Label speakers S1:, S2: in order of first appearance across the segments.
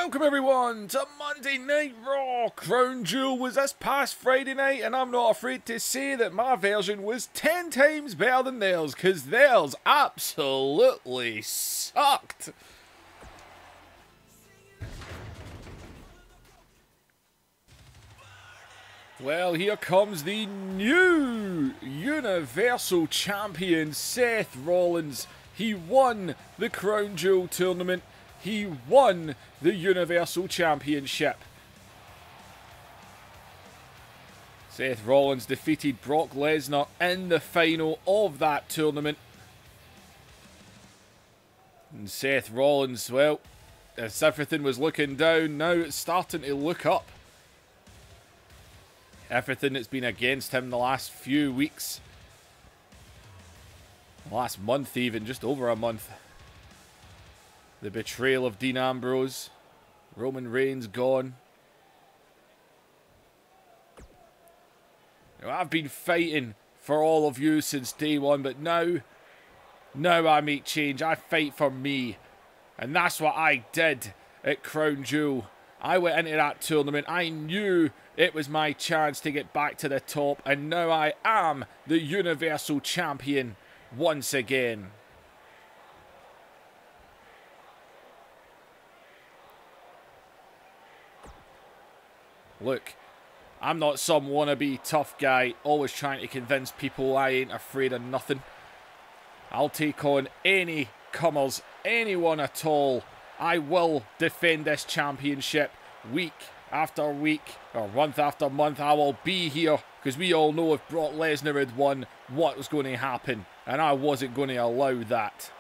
S1: Welcome everyone to Monday Night Raw. Crown Jewel was this past Friday night, and I'm not afraid to say that my version was 10 times better than theirs, because theirs absolutely sucked. Well, here comes the new Universal Champion, Seth Rollins. He won the Crown Jewel tournament. He won the Universal Championship. Seth Rollins defeated Brock Lesnar in the final of that tournament. And Seth Rollins, well, as everything was looking down, now it's starting to look up. Everything that's been against him the last few weeks, last month even, just over a month. The betrayal of Dean Ambrose, Roman Reigns gone. Now, I've been fighting for all of you since day one, but now I make change. I fight for me. And that's what I did at Crown Jewel. I went into that tournament. I knew it was my chance to get back to the top. And now I am the Universal Champion once again. Look, I'm not some wannabe tough guy, always trying to convince people I ain't afraid of nothing. I'll take on any comers, anyone at all. I will defend this championship week after week, or month after month. I will be here, because we all know if Brock Lesnar had won, what was going to happen. And I wasn't going to allow that.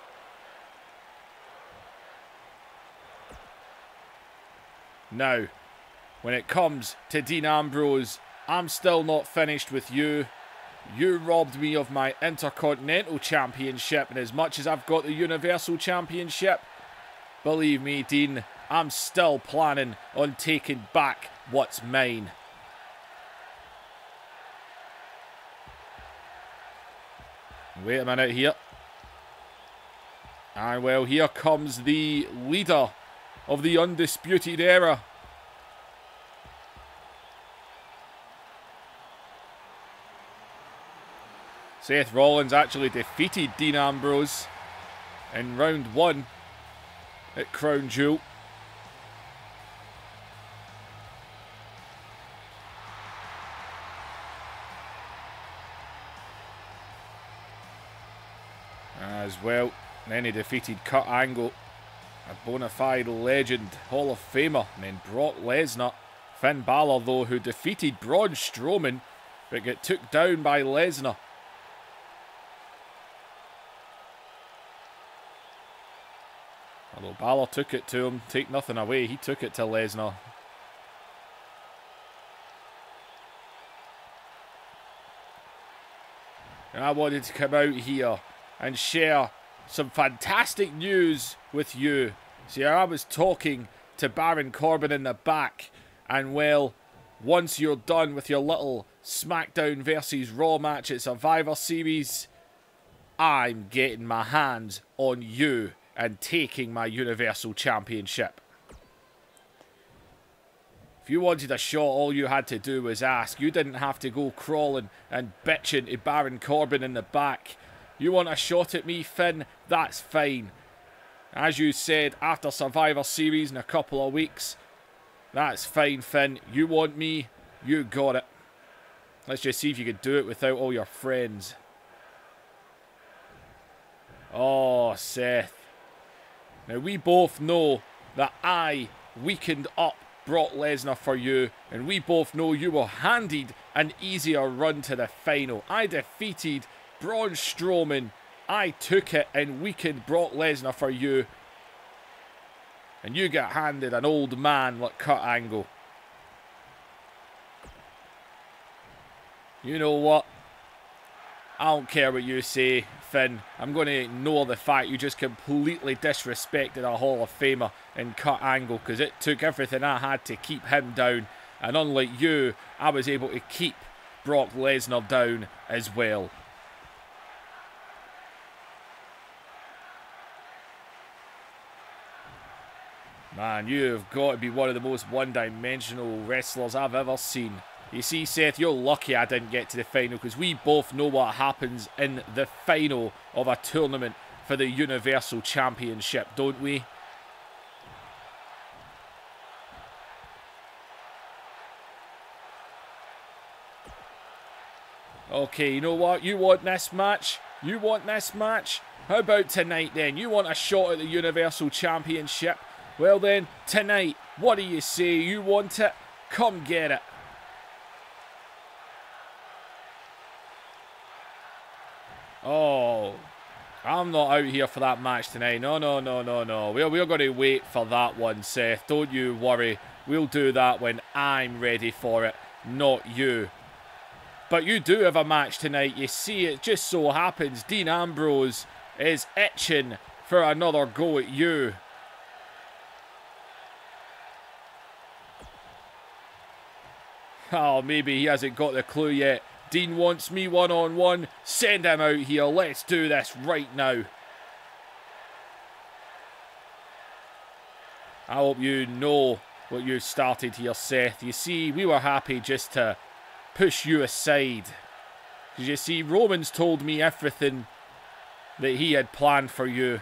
S1: Now, when it comes to Dean Ambrose, I'm still not finished with you. You robbed me of my Intercontinental Championship, and as much as I've got the Universal Championship, believe me, Dean, I'm still planning on taking back what's mine. Wait a minute here. And well, here comes the leader of the Undisputed Era. Seth Rollins actually defeated Dean Ambrose in round 1 at Crown Jewel. As well, then he defeated Kurt Angle, a bona fide legend, Hall of Famer, and then Brock Lesnar. Finn Balor, though, who defeated Braun Strowman, but got took down by Lesnar. Although Balor took it to him, take nothing away, he took it to Lesnar. And I wanted to come out here and share some fantastic news with you. See, I was talking to Baron Corbin in the back, and well, once you're done with your little SmackDown versus Raw match at Survivor Series, I'm getting my hands on you and taking my Universal Championship. If you wanted a shot, all you had to do was ask. You didn't have to go crawling and bitching to Baron Corbin in the back. You want a shot at me, Finn? That's fine. As you said, after Survivor Series in a couple of weeks, that's fine, Finn. You want me? You got it. Let's just see if you can do it without all your friends. Oh, Seth. Now, we both know that I weakened up Brock Lesnar for you, and we both know you were handed an easier run to the final. I defeated Braun Strowman. I took it and weakened Brock Lesnar for you, and you got handed an old man like Kurt Angle. You know what? I don't care what you say, Finn. I'm going to ignore the fact you just completely disrespected a Hall of Famer in Kurt Angle, because it took everything I had to keep him down. And unlike you, I was able to keep Brock Lesnar down as well. Man, you've got to be one of the most one-dimensional wrestlers I've ever seen. You see, Seth, you're lucky I didn't get to the final, because we both know what happens in the final of a tournament for the Universal Championship, don't we? Okay, you know what? You want this match? You want this match? How about tonight then? You want a shot at the Universal Championship? Well then, tonight, what do you say? You want it? Come get it. Oh, I'm not out here for that match tonight. No. We're going to wait for that one, Seth. Don't you worry. We'll do that when I'm ready for it, not you. But you do have a match tonight. You see, it just so happens Dean Ambrose is itching for another go at you. Oh, maybe he hasn't got the clue yet. Dean wants me one-on-one. Send him out here. Let's do this right now. I hope you know what you started here, Seth. You see, we were happy just to push you aside. Because you see, Roman's told me everything that he had planned for you.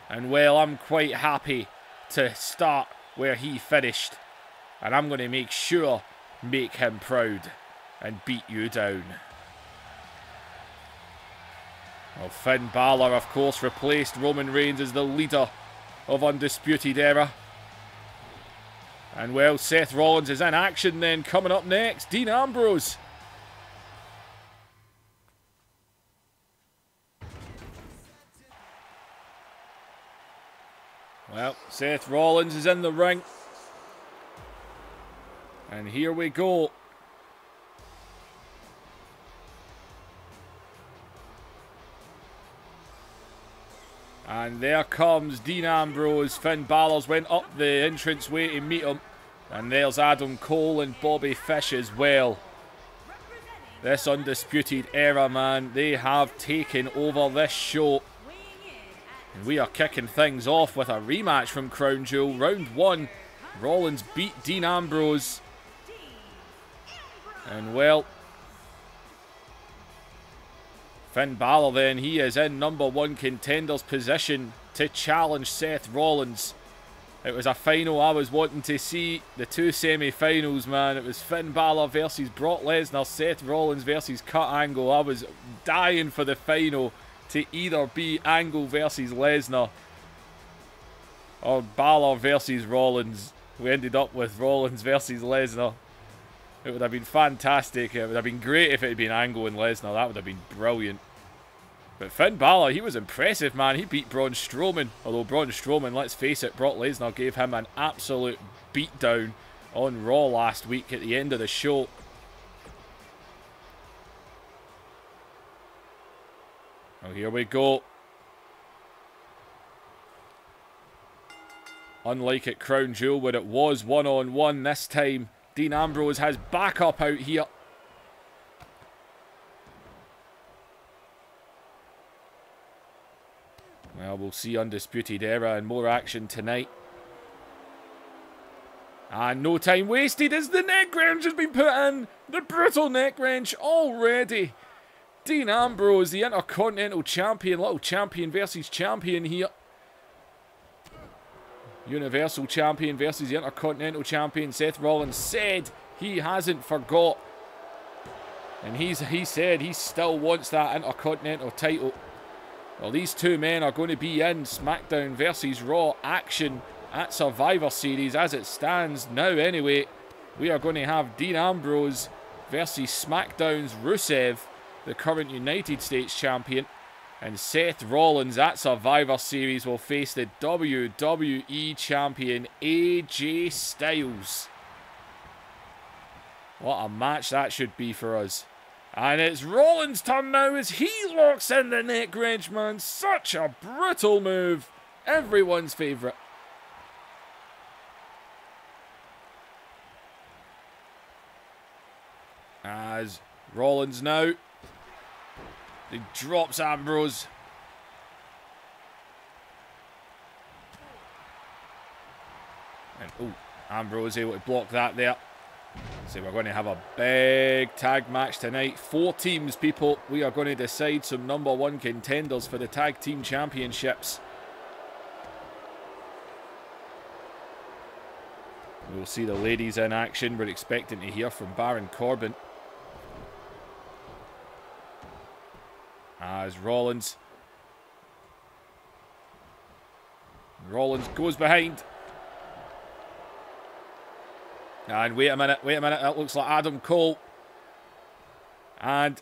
S1: And well, I'm quite happy to start where he finished. And I'm going to make sure, make him proud and beat you down. Well, Finn Balor, of course, replaced Roman Reigns as the leader of Undisputed Era. And well, Seth Rollins is in action then. Coming up next, Dean Ambrose. Well, Seth Rollins is in the ring. And here we go. And there comes Dean Ambrose. Finn Balor's went up the entranceway to meet him. And there's Adam Cole and Bobby Fish as well. This Undisputed Era, man, they have taken over this show. And we are kicking things off with a rematch from Crown Jewel. Round 1, Rollins beat Dean Ambrose. And well, Finn Balor then, he is in #1 contender's position to challenge Seth Rollins. It was a final I was wanting to see. The two semi-finals, man. It was Finn Balor versus Brock Lesnar, Seth Rollins versus Kurt Angle. I was dying for the final to either be Angle versus Lesnar or Balor versus Rollins. We ended up with Rollins versus Lesnar. It would have been fantastic. It would have been great if it had been Angle and Lesnar. That would have been brilliant. But Finn Balor, he was impressive, man. He beat Braun Strowman. Although Braun Strowman, let's face it, Brock Lesnar gave him an absolute beatdown on Raw last week at the end of the show. Well, here we go. Unlike at Crown Jewel, where it was one-on-one, this time Dean Ambrose has backup out here. Well, we'll see Undisputed Era and more action tonight. And no time wasted as the neck wrench has been put in. The brutal neck wrench already. Dean Ambrose, the Intercontinental Champion, little champion versus champion here. Universal Champion versus the Intercontinental Champion. Seth Rollins said he hasn't forgot. And he said he still wants that Intercontinental title. Well, these two men are going to be in SmackDown versus Raw action at Survivor Series as it stands now anyway. We are going to have Dean Ambrose versus SmackDown's Rusev, the current United States Champion. And Seth Rollins at Survivor Series will face the WWE Champion AJ Styles. What a match that should be for us. And it's Rollins' turn now as he locks in the neck wrench, man. Such a brutal move. Everyone's favourite. As Rollins now, he drops Ambrose. And, oh, Ambrose able to block that there. So we're going to have a big tag match tonight. 4 teams, people. We are going to decide some #1 contenders for the tag team championships. We'll see the ladies in action. We're expecting to hear from Baron Corbin. As Rollins goes behind. And wait a minute. That looks like Adam Cole. And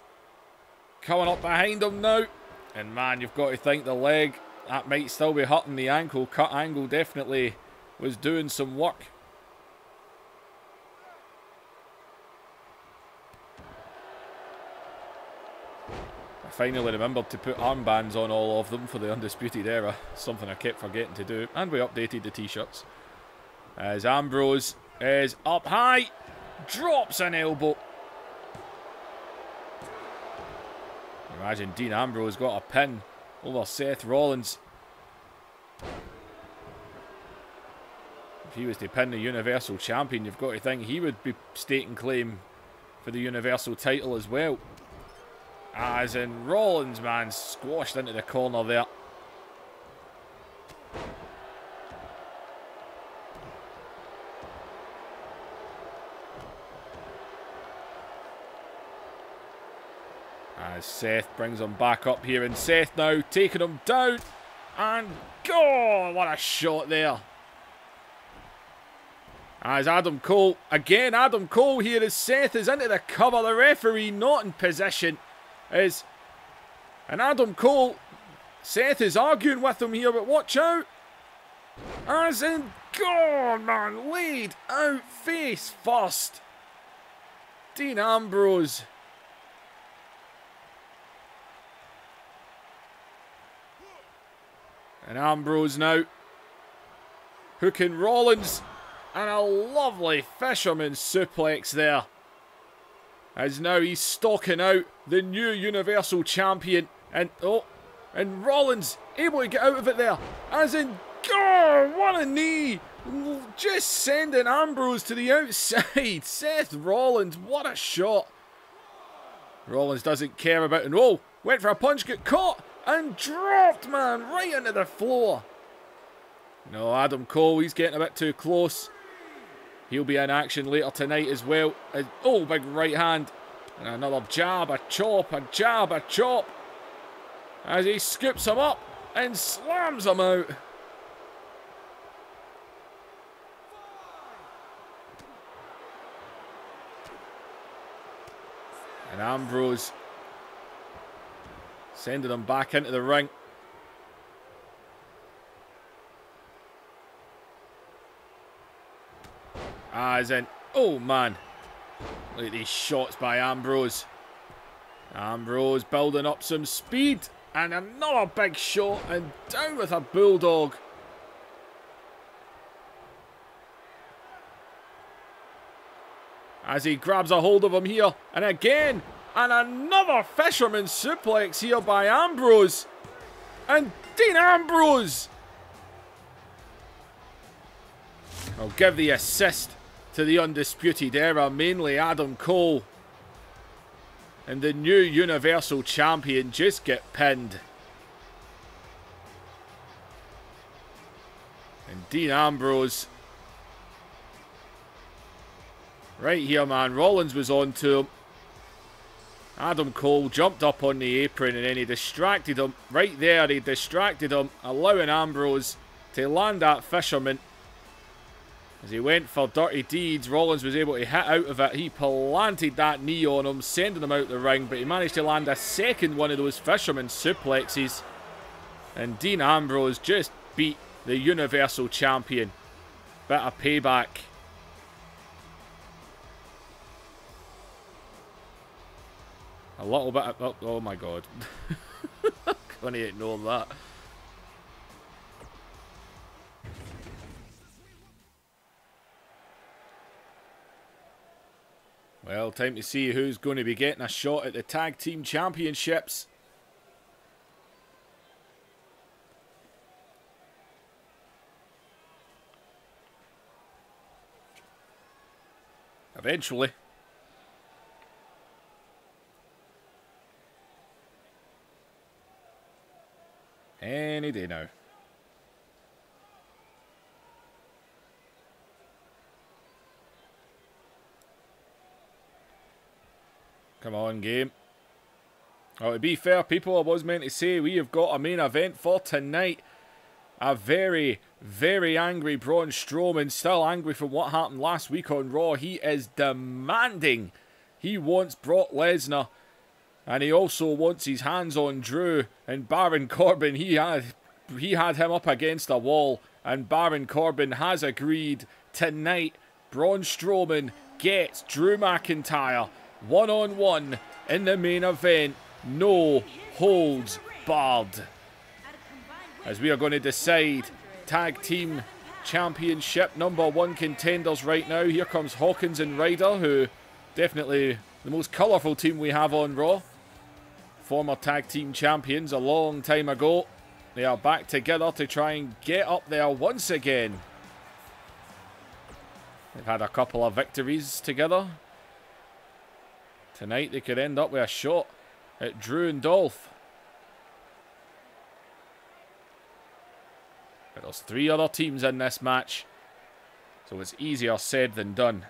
S1: coming up behind him now. And man, you've got to think the leg, that might still be hurting the ankle. Cut angle definitely was doing some work. I finally remembered to put armbands on all of them for the Undisputed Era. Something I kept forgetting to do. And we updated the t-shirts. As Ambrose is up high. Drops an elbow. Imagine Dean Ambrose got a pin over Seth Rollins. If he was to pin the Universal Champion, you've got to think he would be staking claim for the Universal title as well. As in Rollins, man, squashed into the corner there. As Seth brings him back up here, and Seth now taking him down. And go! What a shot there. As Adam Cole, again Adam Cole here as Seth is into the cover. The referee not in position. And Adam Cole, Seth is arguing with him here, but watch out. As in, go man, laid out face first. Dean Ambrose. And Ambrose now hooking Rollins. And a lovely fisherman suplex there. As now he's stalking out the new Universal Champion. And and Rollins able to get out of it there. As in, oh, what a knee. Just sending Ambrose to the outside. Seth Rollins, what a shot. Rollins doesn't care about it. Oh, went for a punch, got caught. And dropped, man, right into the floor. No, Adam Cole, he's getting a bit too close. He'll be in action later tonight as well. Oh, big right hand. And another jab, a chop, a jab, a chop. As he scoops him up and slams him out. And Ambrose sending him back into the ring. As in, oh man, look at these shots by Ambrose. Ambrose building up some speed. And another big shot and down with a bulldog. As he grabs a hold of him here. And again, and another fisherman suplex here by Ambrose. And Dean Ambrose. I'll give the assist to the Undisputed Era, mainly Adam Cole. And the new Universal Champion just get pinned. And Dean Ambrose. Right here, man. Rollins was on to him. Adam Cole jumped up on the apron and then he distracted him. Right there, he distracted him, allowing Ambrose to land that fisherman. As he went for dirty deeds, Rollins was able to hit out of it. He planted that knee on him, sending him out the ring, but he managed to land a second one of those fisherman suplexes. And Dean Ambrose just beat the Universal Champion. Bit of payback. A little bit of, oh my god. Can't ignore that. Well, time to see who's going to be getting a shot at the Tag Team Championships. Eventually. Any day now. Come on, game. Oh, to be fair, people, I was meant to say we have got a main event for tonight. A very, very angry Braun Strowman, still angry from what happened last week on Raw. He is demanding. He wants Brock Lesnar. And he also wants his hands on Drew. And Baron Corbin, he had him up against a wall. And Baron Corbin has agreed. Tonight, Braun Strowman gets Drew McIntyre one-on-one in the main event. No holds barred. As we are going to decide Tag Team Championship #1 contenders right now. Here comes Hawkins and Ryder, who definitely the most colourful team we have on Raw. Former Tag Team Champions a long time ago. They are back together to try and get up there once again. They've had a couple of victories together. Tonight they could end up with a shot at Drew and Dolph. But there's 3 other teams in this match, so it's easier said than done.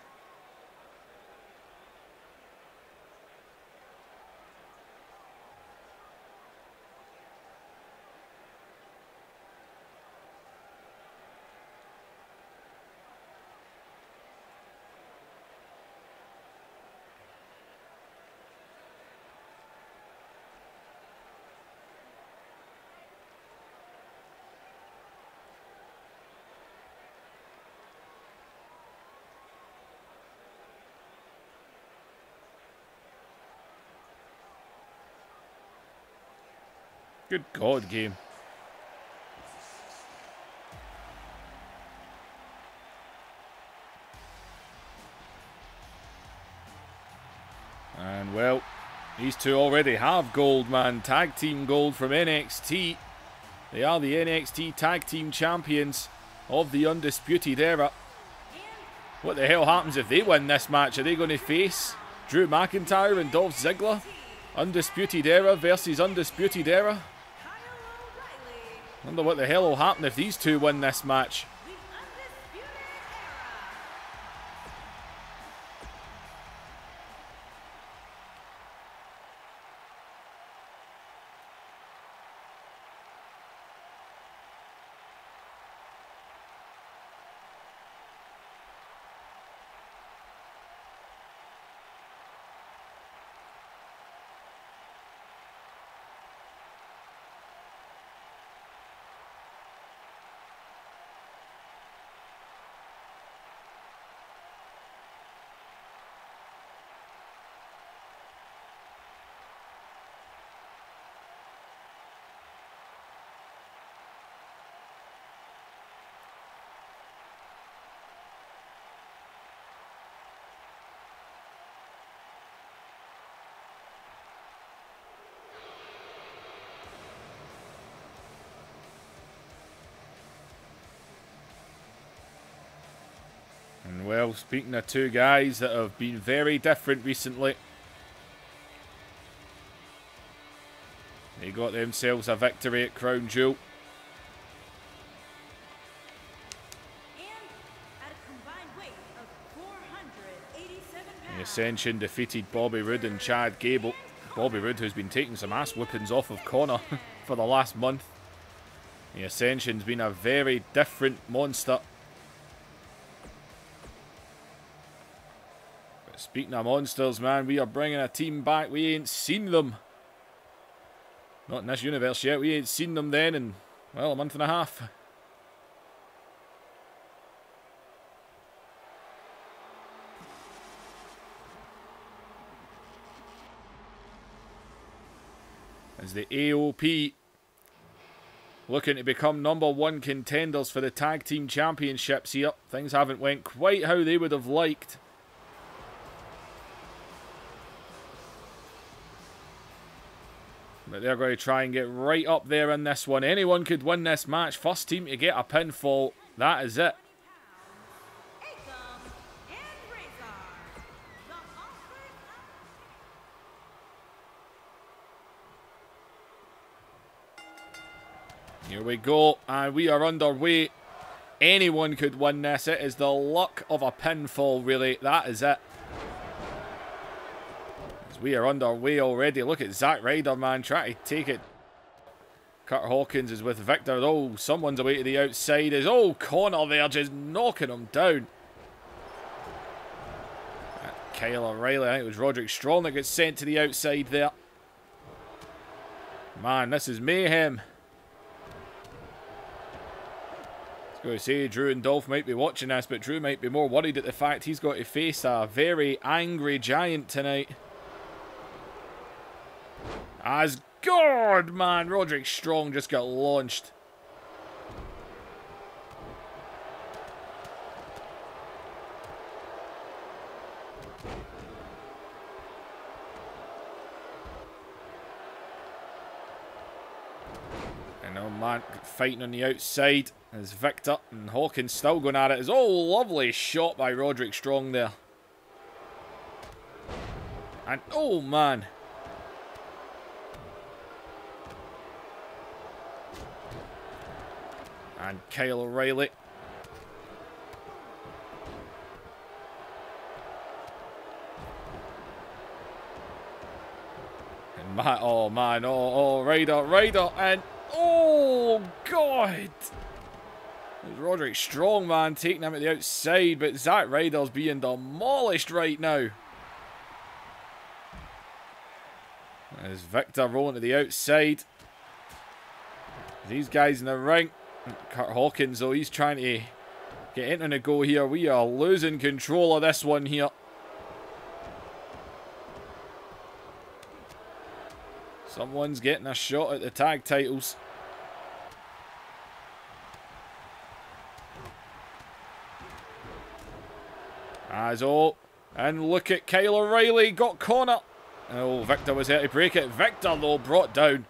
S1: Good God, game. And well, these two already have gold, man. Tag team gold from NXT. They are the NXT Tag Team Champions of the Undisputed Era. What the hell happens if they win this match? Are they going to face Drew McIntyre and Dolph Ziggler? Undisputed Era versus Undisputed Era? Wonder what the hell will happen if these two win this match. And well, speaking of two guys that have been very different recently, they got themselves a victory at Crown Jewel. The Ascension defeated Bobby Roode and Chad Gable. Bobby Roode, who's been taking some ass whippings off of Connor for the last month. The Ascension's been a very different monster. But speaking of monsters, man, we are bringing a team back. We ain't seen them. Not in this universe yet. We ain't seen them then in, well, a month and a half. As the AOP looking to become #1 contenders for the Tag Team Championships here. Things haven't went quite how they would have liked. But they're going to try and get right up there in this one. Anyone could win this match. First team to get a pinfall. That is it. Here we go, and we are underway. Anyone could win this. It is the luck of a pinfall, really. That is it. As we are underway already. Look at Zack Ryder, man, trying to take it. Kurt Hawkins is with Victor. Oh, someone's away to the outside. Is Connor there just knocking him down. Kyle O'Reilly. I think it was Roderick Strong that gets sent to the outside there. Man, this is mayhem. I was going to say Drew and Dolph might be watching this, but Drew might be more worried at the fact he's got to face a very angry giant tonight. As God, man, Roderick Strong just got launched. And oh man, fighting on the outside as Victor and Hawkins still going at it. It's lovely shot by Roderick Strong there. And oh man. And Kyle O'Reilly. And Matt, oh man, Ryder, and oh God! There's Roderick Strong, man, taking him at the outside, but Zack Ryder's being demolished right now. There's Victor rolling to the outside. These guys in the ring. Kurt Hawkins, though, he's trying to get into the go here. We are losing control of this one here. Someone's getting a shot at the tag titles. And look at Kyle O'Reilly, got Connor. Oh, Victor was here to break it. Victor, though, brought down.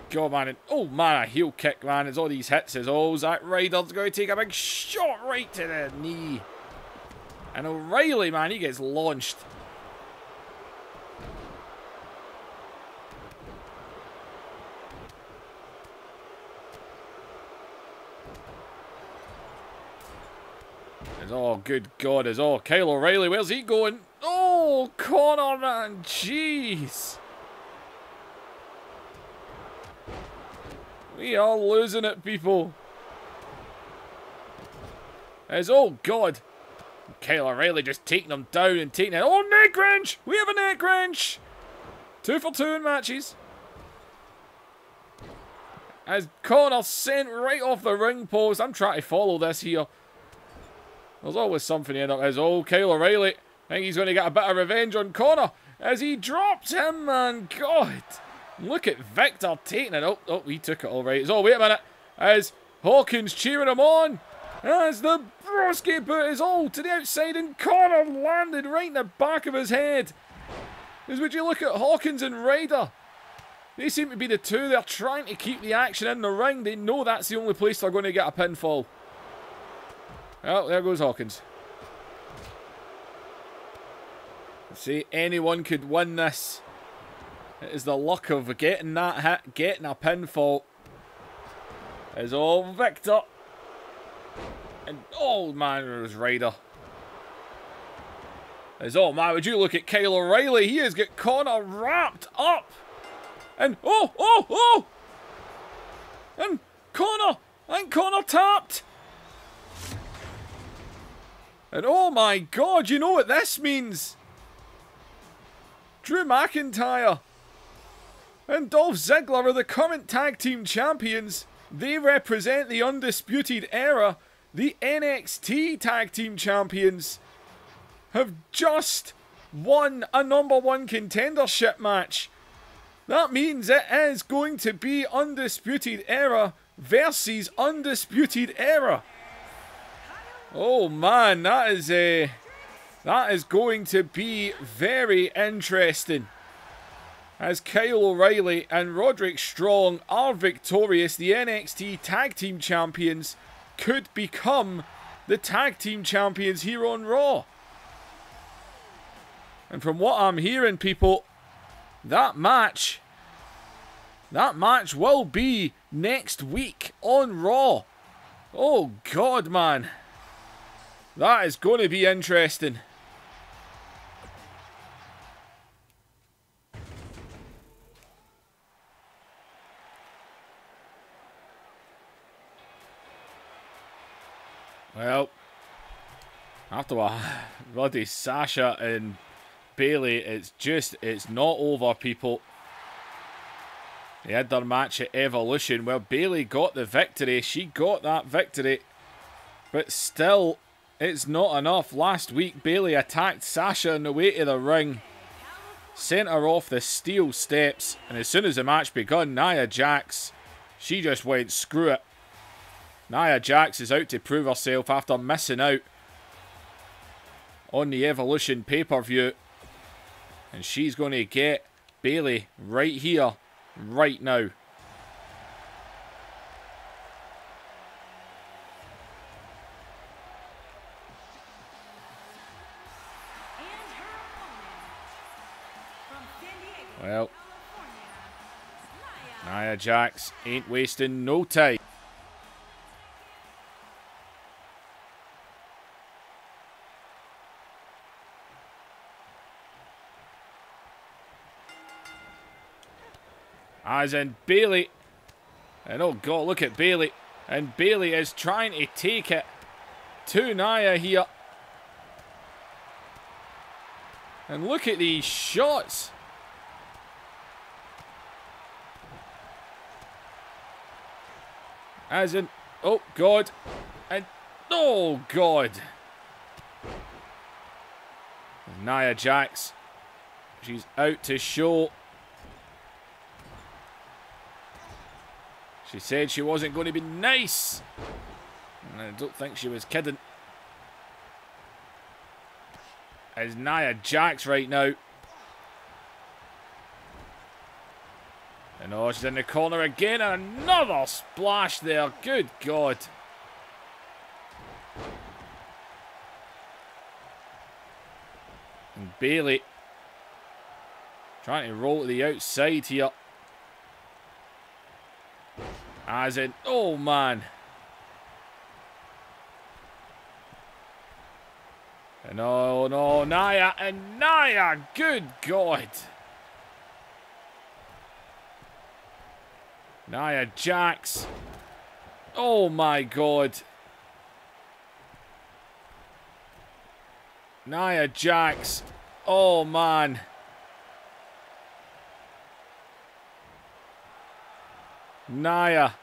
S1: God, man. And, oh, man, a heel kick, man. It's all these hits. Zack Ryder's going to take a big shot right to the knee. And O'Reilly, man, he gets launched. Good God, Kyle O'Reilly, where's he going? Oh, Connor, man, jeez. We are losing it, people. Oh, God. Kyle O'Reilly just taking him down and taking it. Oh, neck wrench! We have a neck wrench! 2 for 2 in matches. As Connor sent right off the ring post. I'm trying to follow this here. There's always something in it. Kyle O'Reilly. I think he's going to get a bit of revenge on Connor as he drops him, man. God. Look at Victor taking it. Oh, he took it all right. Wait a minute. As Hawkins cheering him on. As the broski boot is to the outside and Connor landed right in the back of his head. Would you look at Hawkins and Ryder? They seem to be the two. They're trying to keep the action in the ring. They know that's the only place they're going to get a pinfall. Oh, there goes Hawkins. See, anyone could win this. It is the luck of getting that hit, getting a pinfall. It's Victor. And oh man, it was Ryder. Man, would you look at Kyle O'Reilly? He has got Connor wrapped up. And and Connor tapped. And oh my God, you know what this means? Drew McIntyre and Dolph Ziggler are the current tag team champions. They represent the Undisputed Era. The NXT tag team champions have just won a #1 contendership match. That means it is going to be Undisputed Era versus Undisputed Era. Oh man, that is going to be very interesting. As Kyle O'Reilly and Roderick Strong are victorious, the NXT Tag Team Champions could become the Tag Team Champions here on Raw. And from what I'm hearing, people, that match will be next week on Raw. Oh, God, man. That is going to be interesting. Well, after a bloody Sasha and Bayley, it's not over, people. They had their match at Evolution where Bayley got the victory. She got that victory. But still, it's not enough. Last week, Bayley attacked Sasha on the way to the ring. Sent her off the steel steps. And as soon as the match begun, Nia Jax, she just went, screw it. Nia Jax is out to prove herself after missing out on the Evolution pay-per-view. And she's going to get Bayley right here, right now. Well, Nia Jax ain't wasting no time. As in Bayley. And oh God, look at Bayley. And Bayley is trying to take it to Nia here. And look at these shots. As in, oh God. And oh God. Nia Jax. She's out to show. She said she wasn't going to be nice. And I don't think she was kidding. As Nia Jax right now. And oh, she's in the corner again. Another splash there. Good God. And Bayley trying to roll to the outside here. As in, oh man. And oh no, Nia, and Nia, good God. Nia Jax. Oh my God. Nia Jax. Oh man. Nia,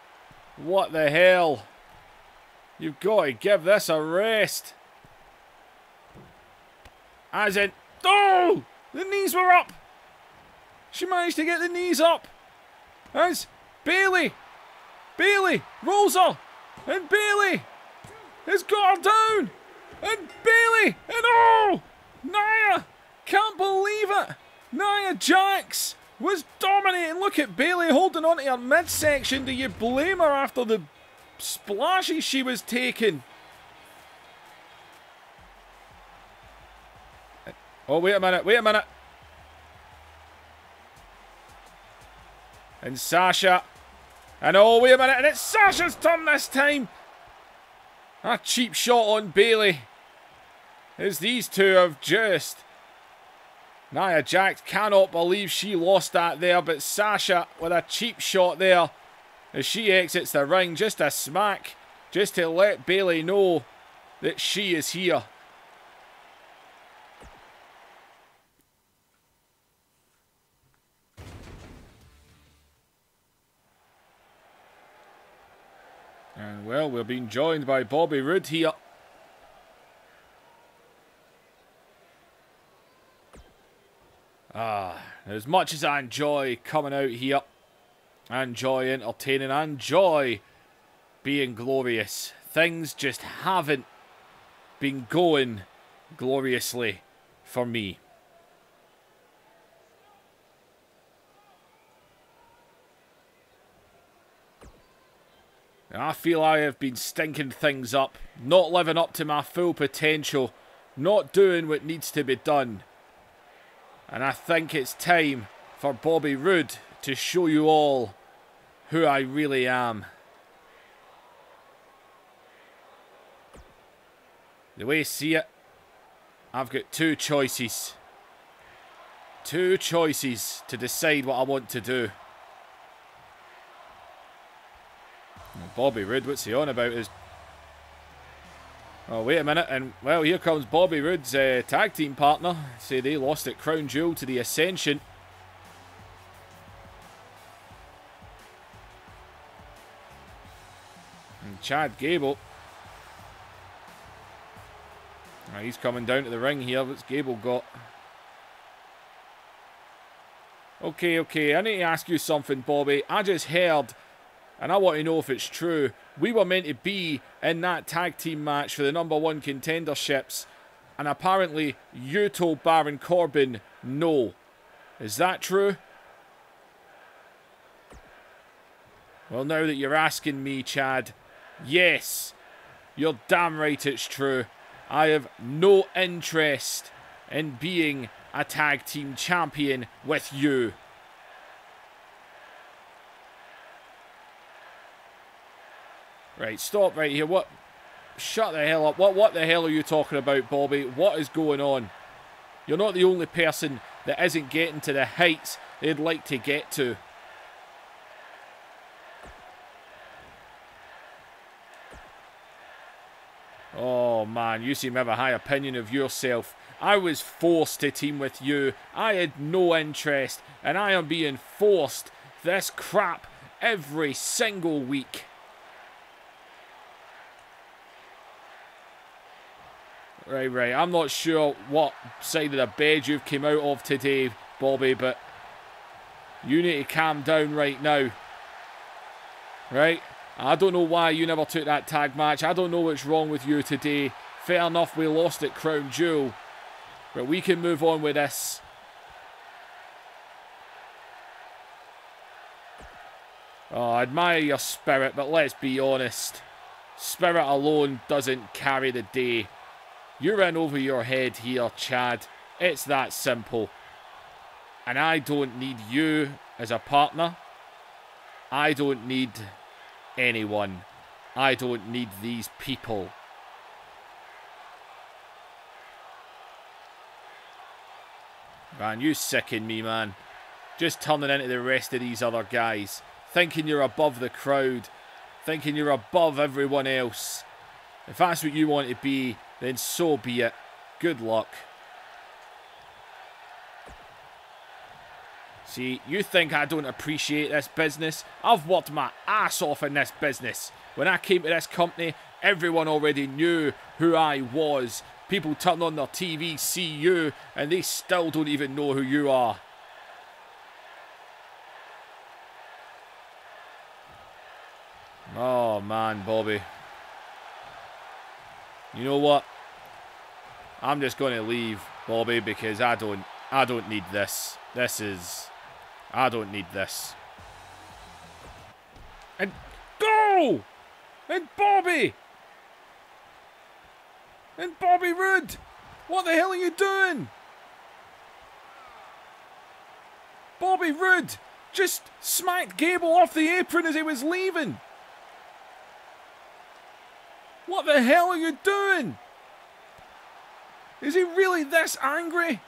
S1: what the hell? You've got to give this a rest. As in, oh, the knees were up. She managed to get the knees up. As Bayley rolls her, and Bayley has got her down, and Bayley, and oh, Nia, can't believe it. Nia Jax was dominating. Look at Bayley holding on to her midsection. Do you blame her after the splashes she was taking? Oh, wait a minute, wait a minute. And Sasha. And oh, wait a minute. And it's Sasha's turn this time. A cheap shot on Bayley. As these two have just... Nia Jax cannot believe she lost that there, but Sasha with a cheap shot there as she exits the ring, just a smack, just to let Bayley know that she is here. And well, we're being joined by Bobby Roode here. As much as I enjoy coming out here, I enjoy entertaining, I enjoy being glorious, things just haven't been going gloriously for me. I feel I have been stinking things up, not living up to my full potential, not doing what needs to be done. And I think it's time for Bobby Roode to show you all who I really am. The way I see it, I've got two choices. Two choices to decide what I want to do. Bobby Roode, what's he on about? Oh, wait a minute, and well, here comes Bobby Roode's tag team partner. Say they lost at Crown Jewel to the Ascension. And Chad Gable. Oh, he's coming down to the ring here. What's Gable got? Okay, I need to ask you something, Bobby. I just heard, and I want to know if it's true, we were meant to be in that tag team match for the #1 contenderships, and apparently you told Baron Corbin no. Is that true? Well, now that you're asking me, Chad, yes, you're damn right it's true. I have no interest in being a tag team champion with you. Right, stop right here. What? Shut the hell up. What the hell are you talking about, Bobby? What is going on? You're not the only person that isn't getting to the heights they'd like to get to. Oh man, you seem to have a high opinion of yourself. I was forced to team with you. I had no interest, and I am being forced this crap every single week. Right. I'm not sure what side of the bed you've came out of today, Bobby, but you need to calm down right now. Right? I don't know why you never took that tag match. I don't know what's wrong with you today. Fair enough, we lost at Crown Jewel. But we can move on with this. Oh, I admire your spirit, but let's be honest. Spirit alone doesn't carry the day. You're in over your head here, Chad. It's that simple. And I don't need you as a partner. I don't need anyone. I don't need these people. Man, you sicken me, man. Just turning into the rest of these other guys. Thinking you're above the crowd. Thinking you're above everyone else. If that's what you want to be, then so be it. Good luck. See, you think I don't appreciate this business? I've worked my ass off in this business. When I came to this company, everyone already knew who I was. People turn on their TV, see you, and they still don't even know who you are. Oh man, Bobby. You know what? I'm just going to leave, Bobby, because I don't need this. I don't need this. And go! And Bobby! And Bobby Roode! What the hell are you doing? Bobby Roode just smacked Gable off the apron as he was leaving. What the hell are you doing? Is he really this angry?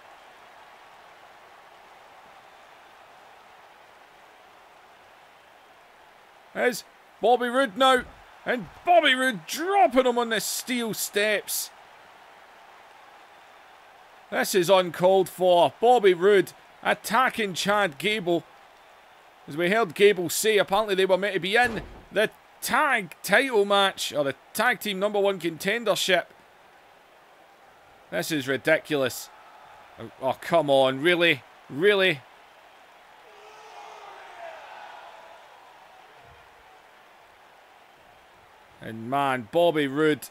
S1: There's Bobby Roode now. And Bobby Roode dropping him on the steel steps. This is uncalled for. Bobby Roode attacking Chad Gable. As we heard Gable say, apparently they were meant to be in the tag title match, or the tag team #1 contendership. This is ridiculous. Oh, come on. Really? Really? And man, Bobby Roode.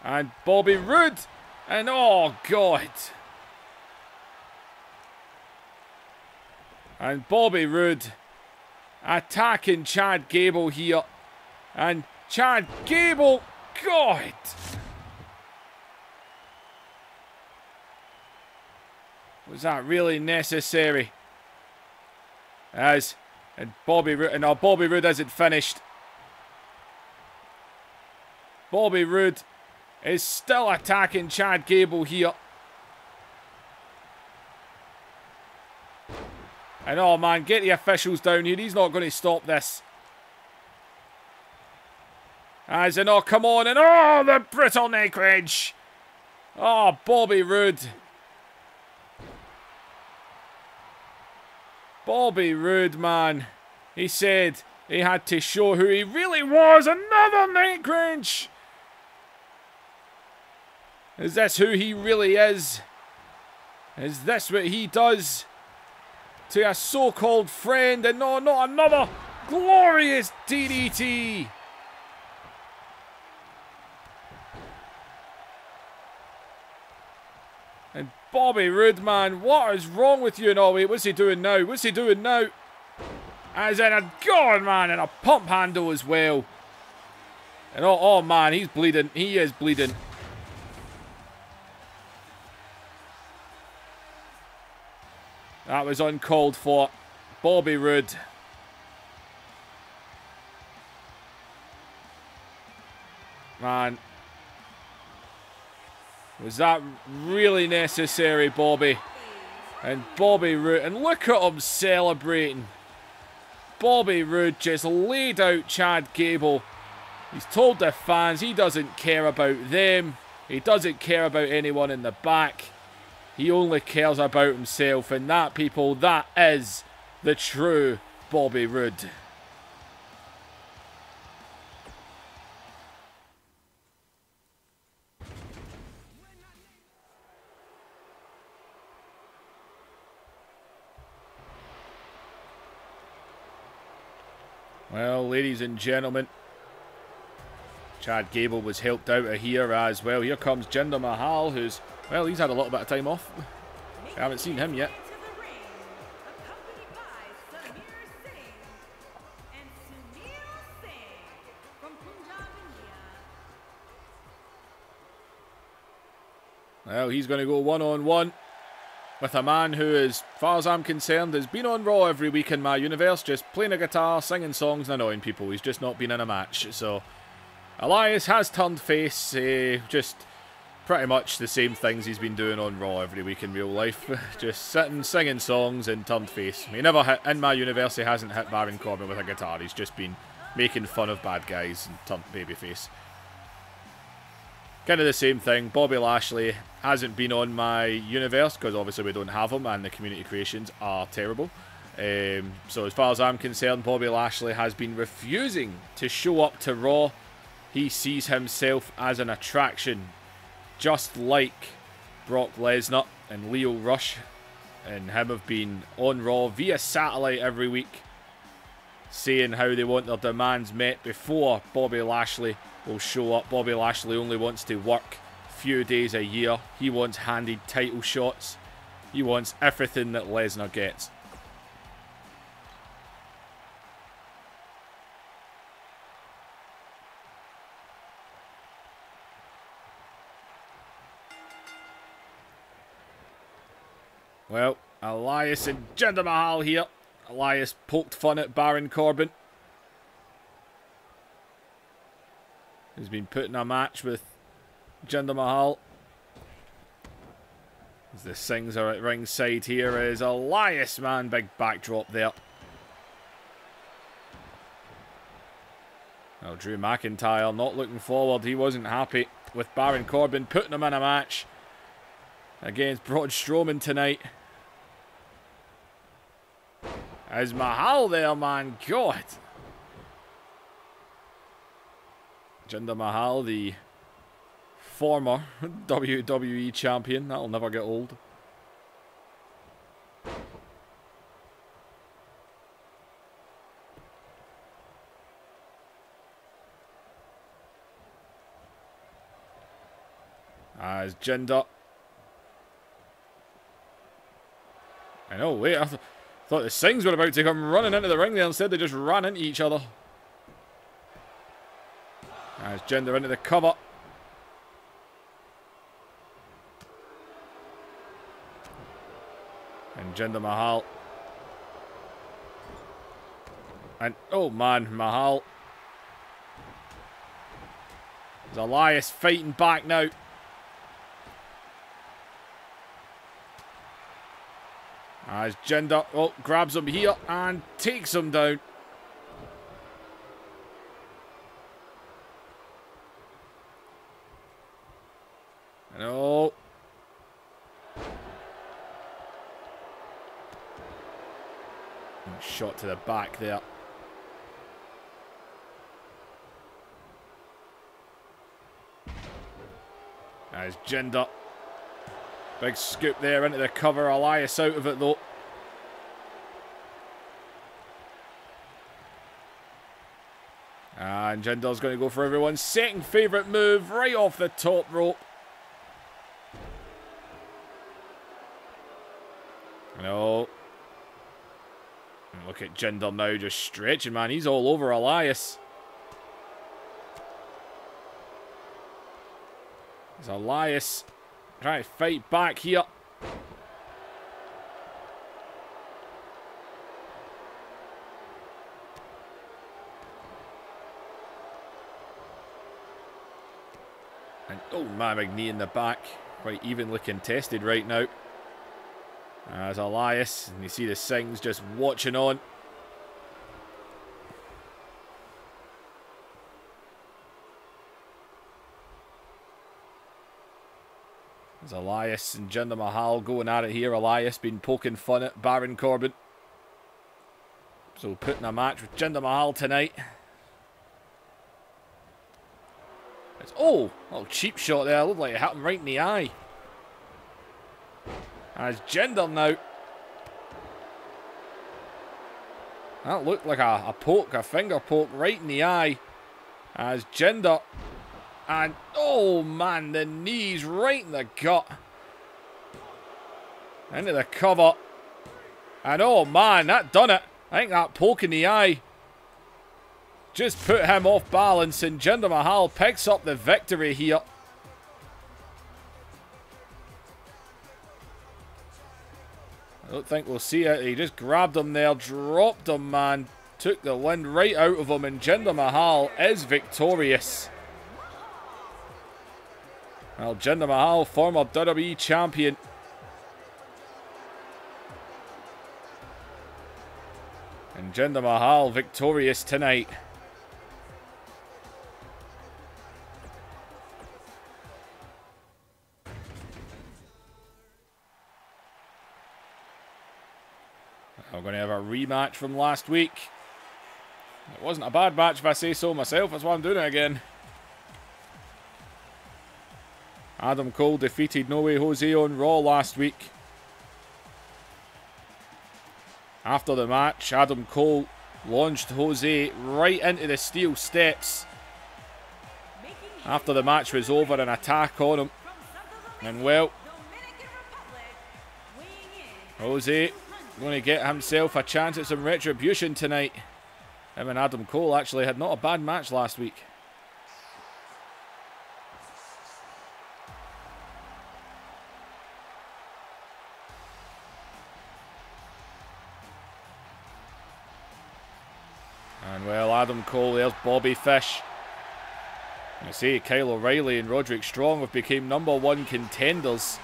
S1: And Bobby Roode. And oh, God. And Bobby Roode attacking Chad Gable here. And Chad Gable. God. Was that really necessary? And Bobby Roode, no, Bobby Roode isn't finished. Bobby Roode is still attacking Chad Gable here. And oh man, get the officials down here. He's not going to stop this. As in, oh come on, and oh, the brutal neck wrench. Oh, Bobby Roode. Bobby Roode, man. He said he had to show who he really was. Another neck wrench. Is this who he really is? Is this what he does to a so-called friend? And no, not another glorious DDT. And Bobby Roode, man, what is wrong with you? No, wait, what's he doing now? What's he doing now? As in a god, man, and a pump handle as well. And oh man, he's bleeding. He is bleeding. That was uncalled for. Bobby Roode. Man. Was that really necessary, Bobby? And Bobby Roode. And look at him celebrating. Bobby Roode just laid out Chad Gable. He's told the fans he doesn't care about them. He doesn't care about anyone in the back. He only cares about himself, and that, people, that is the true Bobby Roode. Well, ladies and gentlemen, Chad Gable was helped out of here as well. Here comes Jinder Mahal, who's, well, he's had a little bit of time off. I haven't seen him yet. Well, he's going to go one-on-one with a man who, as far as I'm concerned, has been on Raw every week in my universe, just playing a guitar, singing songs and annoying people. He's just not been in a match. So, Elias has turned face, just pretty much the same things he's been doing on Raw every week in real life. Just sitting, singing songs and turned face. He never hit, in my universe, he hasn't hit Baron Corbin with a guitar. He's just been making fun of bad guys and turned babyface. Kind of the same thing. Bobby Lashley hasn't been on my universe because obviously we don't have him and the community creations are terrible. So as far as I'm concerned, Bobby Lashley has been refusing to show up to Raw. He sees himself as an attraction, just like Brock Lesnar and Leo Rush and him have been on Raw via satellite every week, saying how they want their demands met before Bobby Lashley will show up. Bobby Lashley only wants to work a few days a year. He wants handed title shots. He wants everything that Lesnar gets. Well, Elias and Jinder Mahal here. Elias poked fun at Baron Corbin. He's been put in a match with Jinder Mahal. As the Sings are at ringside here is Elias, man. Big backdrop there. Well, Drew McIntyre not looking forward. He wasn't happy with Baron Corbin putting him in a match against Braun Strowman tonight. As Mahal there, man. God. Jinder Mahal, the former WWE champion. That'll never get old. As Jinder. I know, wait, I thought the Sings were about to come running into the ring there. Instead, they just ran into each other. As Jinder into the cover. And Jinder Mahal. And, oh man, Mahal. There's Elias fighting back now. As Jinder, oh, grabs him here and takes him down. And oh. Shot to the back there. As Jinder. Big scoop there into the cover. Elias out of it though. And Jinder's going to go for everyone's second favourite move right off the top rope. No. Look at Jinder now just stretching, man. He's all over Elias. There's Elias trying to fight back here. And oh man, big knee in the back. Quite evenly contested right now. As Elias, and you see the Sings just watching on. There's Elias and Jinder Mahal going at it here. Elias been poking fun at Baron Corbin. So putting a match with Jinder Mahal tonight. It's, oh, little cheap shot there. Looked like it hit him right in the eye. As Jinder now. That looked like a poke, a finger poke right in the eye. As Jinder. And, oh man, the knees right in the gut. Into the cover. And oh man, that done it. I think that poke in the eye just put him off balance. And Jinder Mahal picks up the victory here. I don't think we'll see it. He just grabbed him there, dropped him, man. Took the wind right out of him, and Jinder Mahal is victorious. Well, Jinder Mahal, former WWE champion. And Jinder Mahal victorious tonight. We're going to have a rematch from last week. It wasn't a bad match if I say so myself. That's why I'm doing it again. Adam Cole defeated No Way Jose on Raw last week. After the match, Adam Cole launched Jose right into the steel steps. After the match was over, an attack on him. And well, Jose going to get himself a chance at some retribution tonight. Him and Adam Cole actually had not a bad match last week. And well, Adam Cole, there's Bobby Fish. You see, Kyle O'Reilly and Roderick Strong have become #1 contenders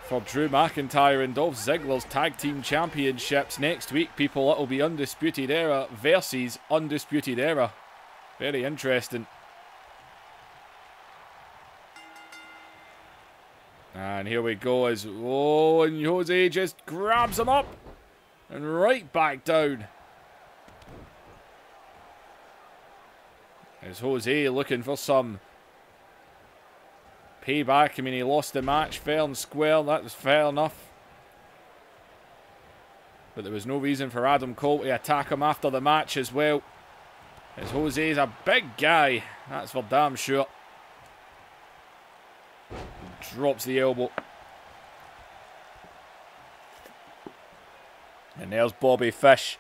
S1: for Drew McIntyre and Dolph Ziggler's Tag Team Championships. Next week, people, it'll be Undisputed Era versus Undisputed Era. Very interesting. And here we go as, oh, and Jose just grabs him up and right back down. As Jose looking for some payback. I mean, he lost the match fair and square. That was fair enough. But there was no reason for Adam Cole to attack him after the match as well. As Jose's a big guy. That's for damn sure. Drops the elbow. And there's Bobby Fish,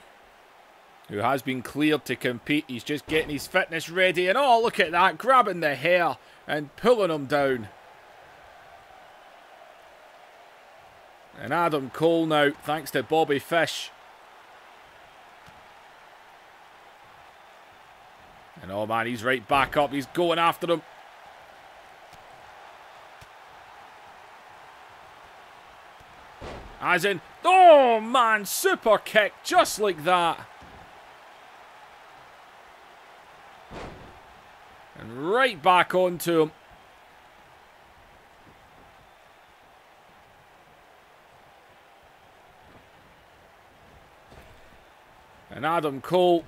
S1: who has been cleared to compete. He's just getting his fitness ready. And oh, look at that. Grabbing the hair and pulling him down. And Adam Cole now, thanks to Bobby Fish. And oh man, he's right back up. He's going after him. As in, oh man, super kick just like that. And right back onto him. And Adam Cole.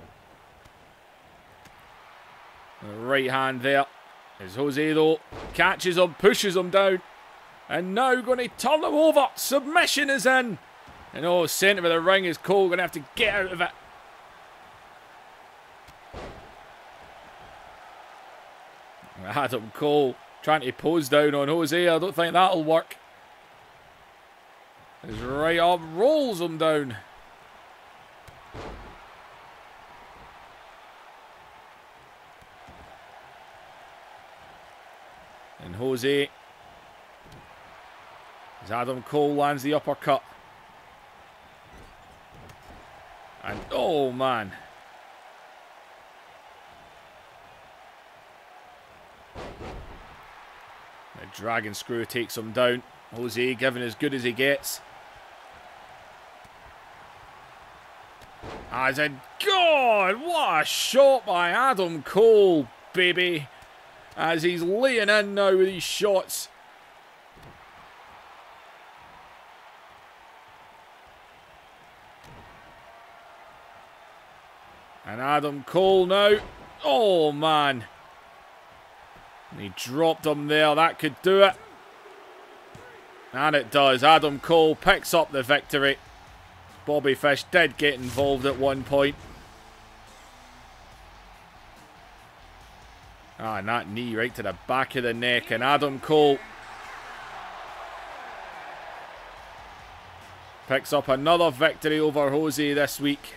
S1: The right hand there. As Jose though catches him, pushes him down. And now going to turn him over. Submission is in. And oh, centre of the ring is Cole going to have to get out of it. Adam Cole trying to pose down on Jose. I don't think that'll work. His right arm rolls him down. And Jose, as Adam Cole lands the uppercut. And oh man. The dragon screw takes him down. Jose giving as good as he gets. As in, God, what a shot by Adam Cole, baby. As he's laying in now with these shots. And Adam Cole now. Oh, man. And he dropped him there. That could do it. And it does. Adam Cole picks up the victory. Bobby Fish did get involved at one point. Ah, and that knee right to the back of the neck. And Adam Cole picks up another victory over Jose this week.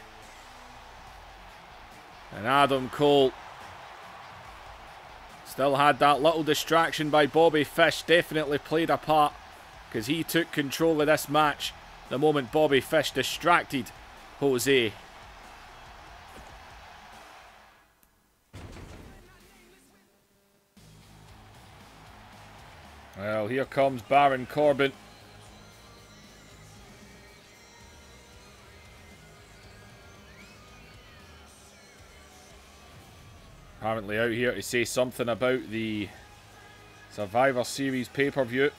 S1: And Adam Cole still had that little distraction by Bobby Fish. Definitely played a part, because he took control of this match the moment Bobby Fish distracted Jose. Well, here comes Baron Corbin. Apparently out here to say something about the Survivor Series pay-per-view.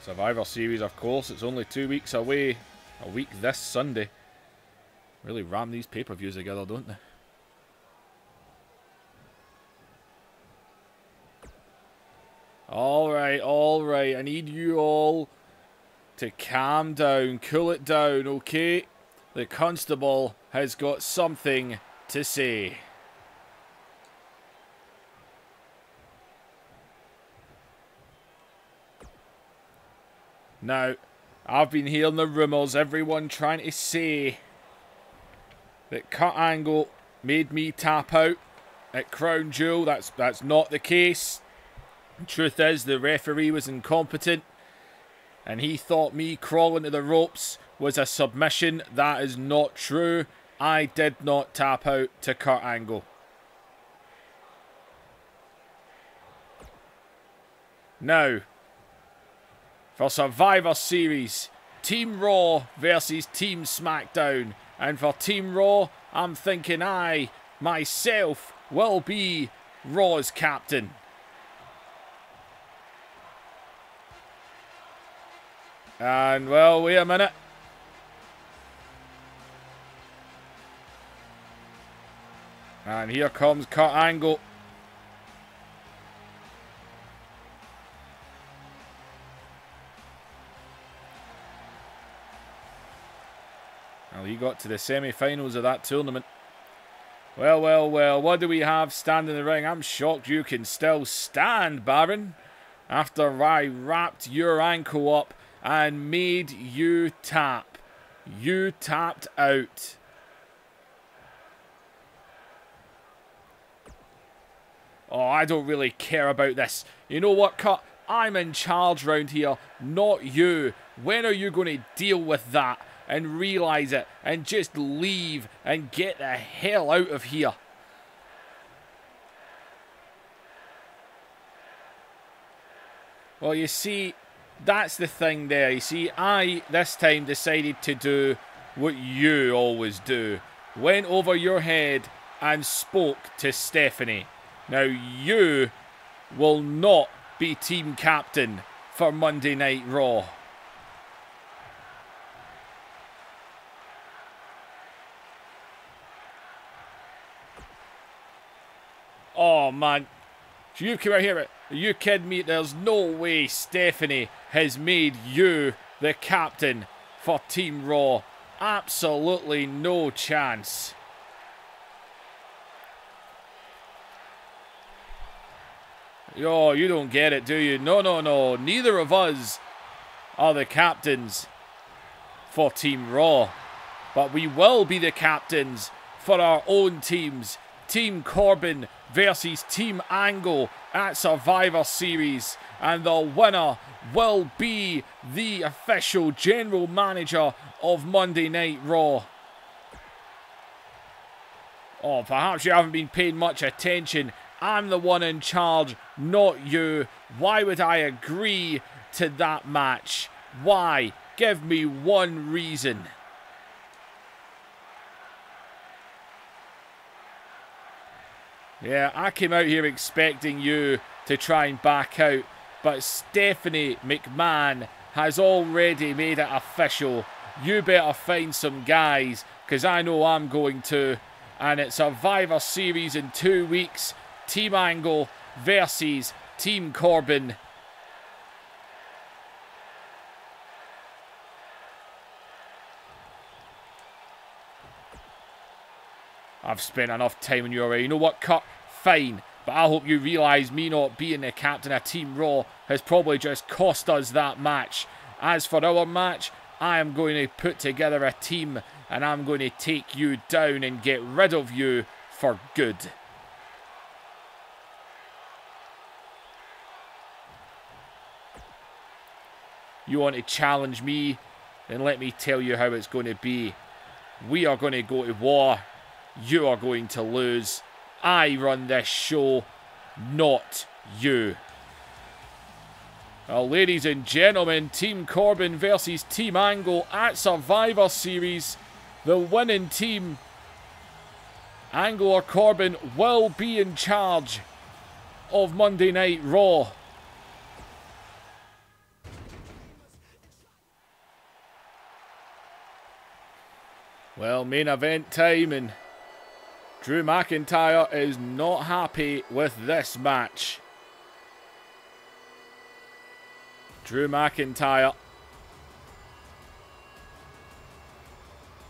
S1: Survivor Series, of course, it's only 2 weeks away. A week this Sunday. Really ram these pay-per-views together, don't they? Alright, alright. I need you all to calm down, cool it down, okay? The constable has got something to say. Now, I've been hearing the rumours, everyone trying to say that Kurt Angle made me tap out at Crown Jewel. That's not the case. The truth is, the referee was incompetent and he thought me crawling to the ropes was a submission. That is not true. I did not tap out to Kurt Angle. Now, for Survivor Series, Team Raw versus Team SmackDown. And for Team Raw, I'm thinking I, myself, will be Raw's captain. And, well, wait a minute. And here comes Kurt Angle. Well, he got to the semi-finals of that tournament. Well, well, well, what do we have standing in the ring? I'm shocked you can still stand, Baron. After I wrapped your ankle up and made you tap. You tapped out. Oh, I don't really care about this. You know what, Cut? I'm in charge round here, not you. When are you going to deal with that and realise it and just leave and get the hell out of here? Well, you see, that's the thing there. You see, I, this time, decided to do what you always do. Went over your head and spoke to Stephanie. Now, you will not be team captain for Monday Night Raw. Oh, man. You come out here. Are you kidding me? There's no way Stephanie has made you the captain for Team Raw. Absolutely no chance. Oh, you don't get it, do you? No, no, no. Neither of us are the captains for Team Raw. But we will be the captains for our own teams. Team Corbin versus Team Angle at Survivor Series. And the winner will be the official general manager of Monday Night Raw. Oh, perhaps you haven't been paying much attention. I'm the one in charge, not you. Why would I agree to that match? Why? Give me one reason. Yeah, I came out here expecting you to try and back out, but Stephanie McMahon has already made it official. You better find some guys, because I know I'm going to. And it's Survivor Series in 2 weeks. Team Angle versus Team Corbin. I've spent enough time on you already. You know what, Cut? Fine. But I hope you realise me not being the captain of Team Raw has probably just cost us that match. As for our match, I am going to put together a team and I'm going to take you down and get rid of you for good. You want to challenge me? Then let me tell you how it's going to be. We are going to go to war. You are going to lose. I run this show, not you. Well, ladies and gentlemen, Team Corbin versus Team Angle at Survivor Series. The winning team, Angle or Corbin, will be in charge of Monday Night Raw. Well, main event time, and Drew McIntyre is not happy with this match. Drew McIntyre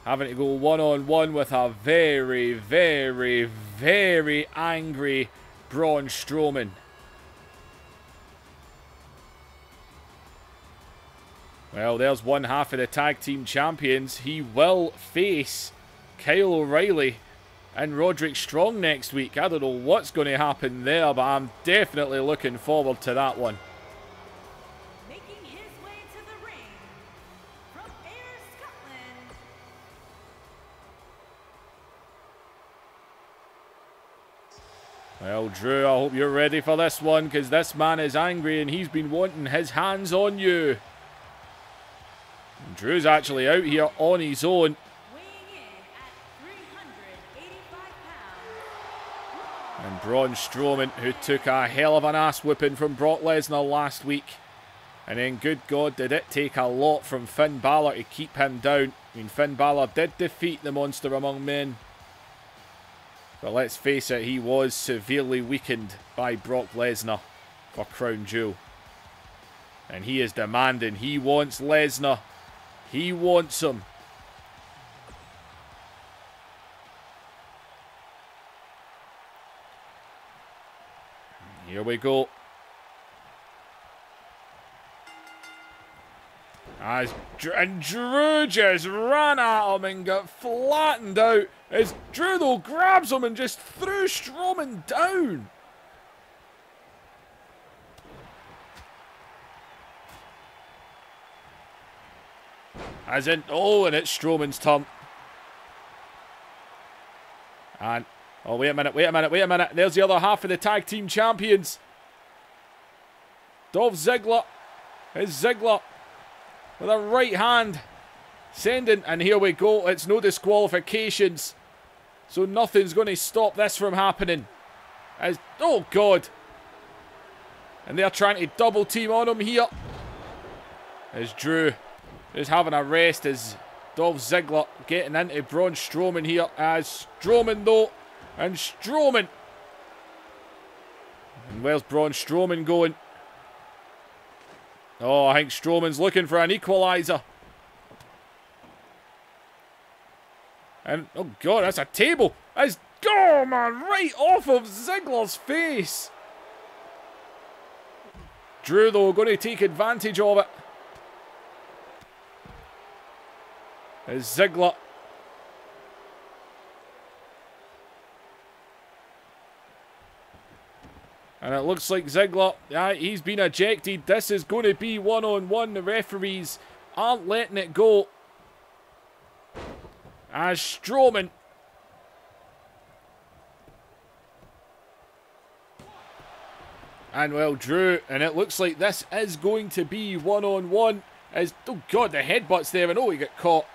S1: having to go one-on-one with a very, very, very angry Braun Strowman. Well, there's one half of the tag team champions. He will face Kyle O'Reilly and Roderick Strong next week. I don't know what's going to happen there, but I'm definitely looking forward to that one.
S2: Making his way to the ring from Ayr, Scotland.
S1: Well, Drew, I hope you're ready for this one, because this man is angry and he's been wanting his hands on you. Drew's actually out here on his own.
S2: Weighing in at 385 pounds.
S1: And Braun Strowman, who took a hell of an ass whipping from Brock Lesnar last week. And then, good God, did it take a lot from Finn Balor to keep him down. I mean, Finn Balor did defeat the monster among men. But let's face it, he was severely weakened by Brock Lesnar for Crown Jewel. And he is demanding. He wants Lesnar. He wants him. Here we go. And Drew just ran at him and got flattened out as Drew, though, grabs him and just threw Strowman down. As in, oh, and it's Strowman's turn. And, oh, wait a minute. There's the other half of the tag team champions. Dolph Ziggler is Ziggler with a right hand. Sending, and here we go. It's no disqualifications. So nothing's going to stop this from happening. As, oh, God. And they're trying to double team on him here. As Drew is having a rest as Dolph Ziggler getting into Braun Strowman here. As Strowman, though. And Strowman. And where's Braun Strowman going? Oh, I think Strowman's looking for an equaliser. And, oh God, that's a table. That's, oh man, right off of Ziggler's face. Drew, though, going to take advantage of it. As Ziggler. And it looks like Ziggler, yeah, he's been ejected. This is going to be one-on-one. The referees aren't letting it go. As Strowman. And well, Drew, and it looks like this is going to be one-on-one. As, oh God, the headbutt's there, and oh, he got caught.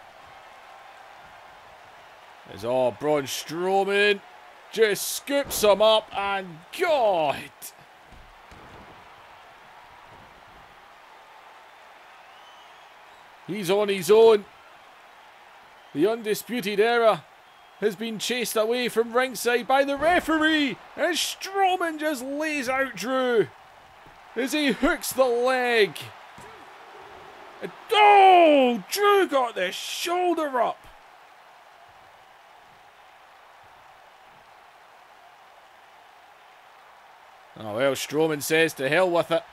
S1: As, oh, Braun Strowman just scoops him up, and God. He's on his own. The Undisputed Era has been chased away from ringside by the referee. And Strowman just lays out Drew as he hooks the leg. And, oh, Drew got the shoulder up. Oh, well, Strowman says to hell with it.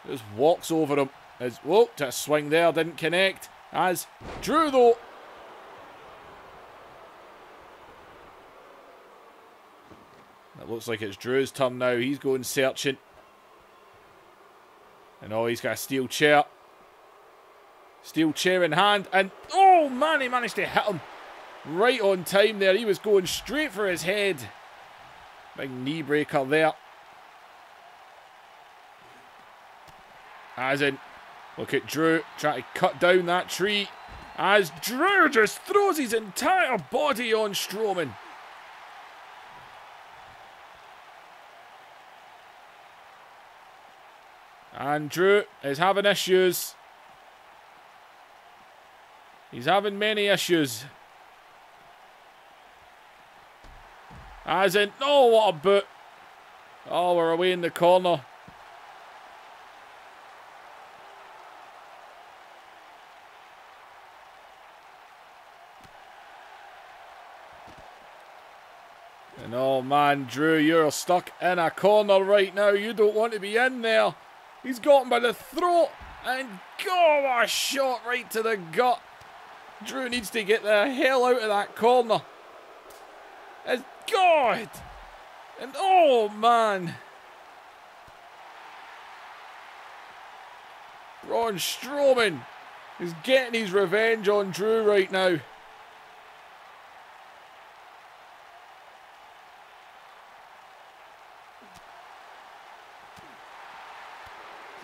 S1: Just walks over him. As, whoa, to a swing there, didn't connect. As Drew, though. It looks like it's Drew's turn now. He's going searching. And oh, he's got a steel chair. Steel chair in hand. And oh man, he managed to hit him right on time there. He was going straight for his head. Big knee breaker there. As in, look at Drew trying to cut down that tree. As Drew just throws his entire body on Strowman. And Drew is having issues. He's having many issues. As in, oh, what a boot. Oh, we're away in the corner. And oh man, Drew, you're stuck in a corner right now. You don't want to be in there. He's got him by the throat. And oh, what a shot right to the gut. Drew needs to get the hell out of that corner. And God. And oh man. Braun Strowman is getting his revenge on Drew right now.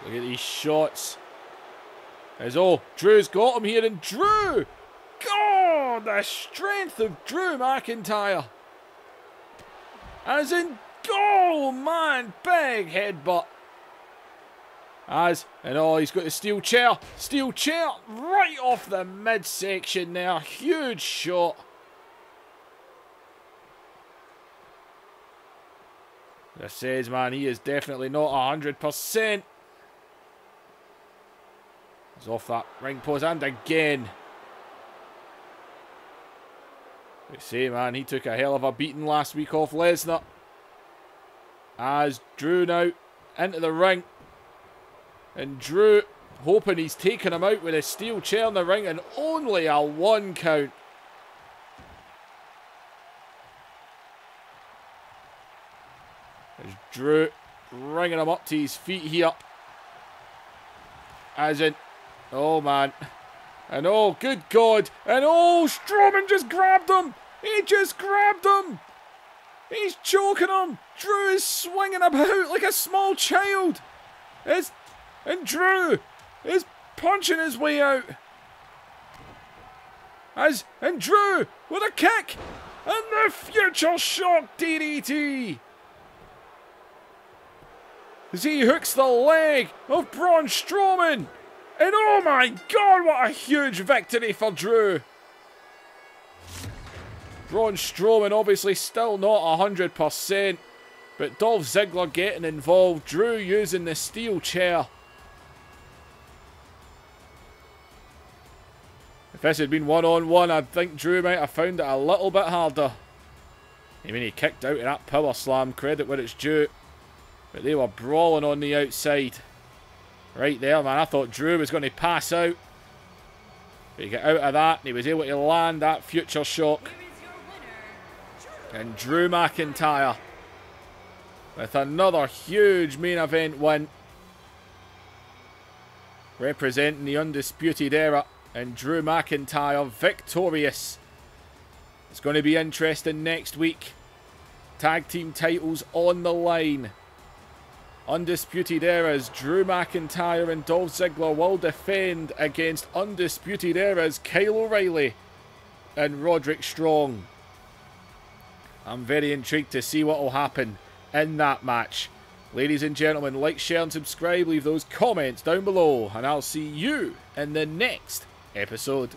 S1: Look at these shots. As oh, Drew's got him here, and Drew! God, the strength of Drew McIntyre. As in, oh man, big headbutt. As, and oh, he's got the steel chair right off the midsection there. Huge shot. This says, man, he is definitely not 100%. He's off that ring post, and again. They say, man, he took a hell of a beating last week off Lesnar. As Drew now into the ring. And Drew hoping he's taken him out with a steel chair in the ring, and only a 1 count. There's Drew bringing him up to his feet here. As in, oh man. And oh, good God. And oh, Strowman just grabbed him. He just grabbed him. He's choking him. Drew is swinging about like a small child. And Drew is punching his way out. And Drew with a kick. And the Future Shock DDT. As he hooks the leg of Braun Strowman. And oh my God, what a huge victory for Drew. Braun Strowman obviously still not 100%. But Dolph Ziggler getting involved. Drew using the steel chair. If this had been one-on-one, I think Drew might have found it a little bit harder. I mean, he kicked out of that power slam, credit where it's due. But they were brawling on the outside. Right there, man. I thought Drew was going to pass out. But he got out of that and he was able to land that Future Shock. And Drew McIntyre with another huge main event win. Representing the Undisputed Era. And Drew McIntyre victorious. It's going to be interesting next week. Tag team titles on the line. Undisputed Era's Drew McIntyre and Dolph Ziggler will defend against Undisputed Era's Kyle O'Reilly and Roderick Strong. I'm very intrigued to see what will happen in that match. Ladies and gentlemen, like, share and subscribe. Leave those comments down below. And I'll see you in the next episode.